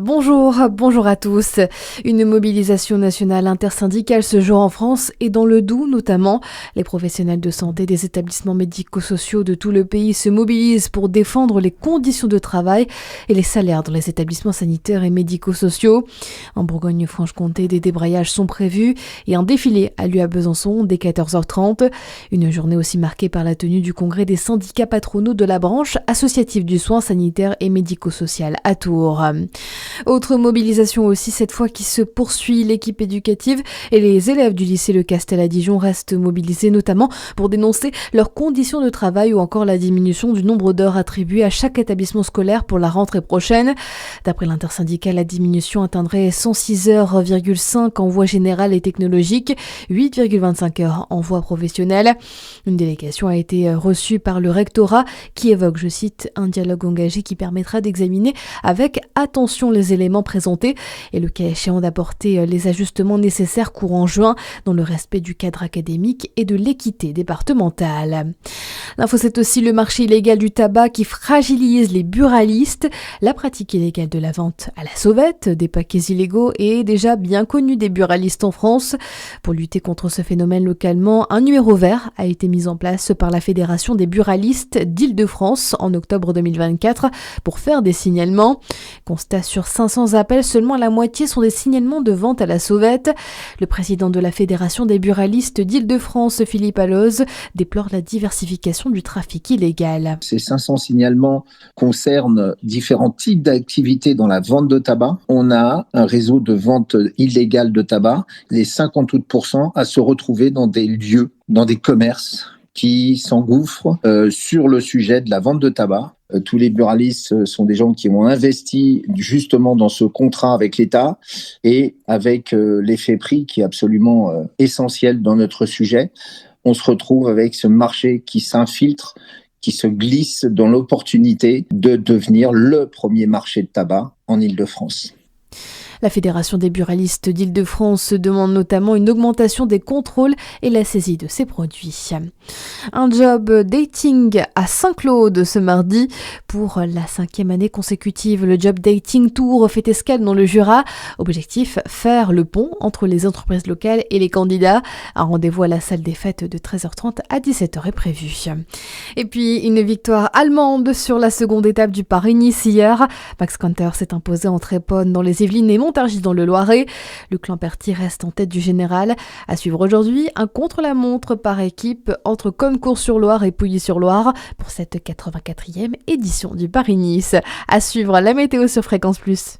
Bonjour à tous. Une mobilisation nationale intersyndicale ce jour en France et dans le Doubs notamment. Les professionnels de santé des établissements médico-sociaux de tout le pays se mobilisent pour défendre les conditions de travail et les salaires dans les établissements sanitaires et médico-sociaux. En Bourgogne-Franche-Comté, des débrayages sont prévus et un défilé a lieu à Besançon dès 14h30. Une journée aussi marquée par la tenue du congrès des syndicats patronaux de la branche associative du soin sanitaire et médico-social à Tours. Autre mobilisation aussi cette fois qui se poursuit, l'équipe éducative et les élèves du lycée Le Castel à Dijon restent mobilisés notamment pour dénoncer leurs conditions de travail ou encore la diminution du nombre d'heures attribuées à chaque établissement scolaire pour la rentrée prochaine. D'après l'intersyndicale, la diminution atteindrait 106,5 heures en voie générale et technologique, 8,25 heures en voie professionnelle. Une délégation a été reçue par le rectorat qui évoque, je cite, un dialogue engagé qui permettra d'examiner avec attention les éléments présentés et le cas échéant d'apporter les ajustements nécessaires courant juin dans le respect du cadre académique et de l'équité départementale. L'info, c'est aussi le marché illégal du tabac qui fragilise les buralistes. La pratique illégale de la vente à la sauvette des paquets illégaux est déjà bien connue des buralistes en France. Pour lutter contre ce phénomène localement, un numéro vert a été mis en place par la Fédération des buralistes d'Île-de-France en octobre 2024 pour faire des signalements. Constat, sur 500 appels, seulement la moitié sont des signalements de vente à la sauvette. Le président de la Fédération des buralistes d'Île-de-France, Philippe Alloz, déplore la diversification du trafic illégal. Ces 500 signalements concernent différents types d'activités dans la vente de tabac. On a un réseau de vente illégale de tabac, les 58% à se retrouver dans des lieux, dans des commerces qui s'engouffrent sur le sujet de la vente de tabac. Tous les buralistes sont des gens qui ont investi justement dans ce contrat avec l'État et avec l'effet prix qui est absolument essentiel dans notre sujet. On se retrouve avec ce marché qui s'infiltre, qui se glisse dans l'opportunité de devenir le premier marché de tabac en Île-de-France. La Fédération des buralistes d'Île-de-France demande notamment une augmentation des contrôles et la saisie de ces produits. Un job dating à Saint-Claude ce mardi. Pour la 5e année consécutive, le Job Dating Tour fait escale dans le Jura. Objectif, faire le pont entre les entreprises locales et les candidats. Un rendez-vous à la salle des fêtes de 13h30 à 17h est prévu. Et puis, une victoire allemande sur la seconde étape du Paris-Nice hier. Max Kanter s'est imposé en Trépone dans les Yvelines et Montargis dans le Loiret. Le clan Perty reste en tête du général. À suivre aujourd'hui, un contre-la-montre par équipe entre Concours-sur-Loire et Pouilly-sur-Loire pour cette 84e édition du Paris-Nice. À suivre la météo sur Fréquence Plus.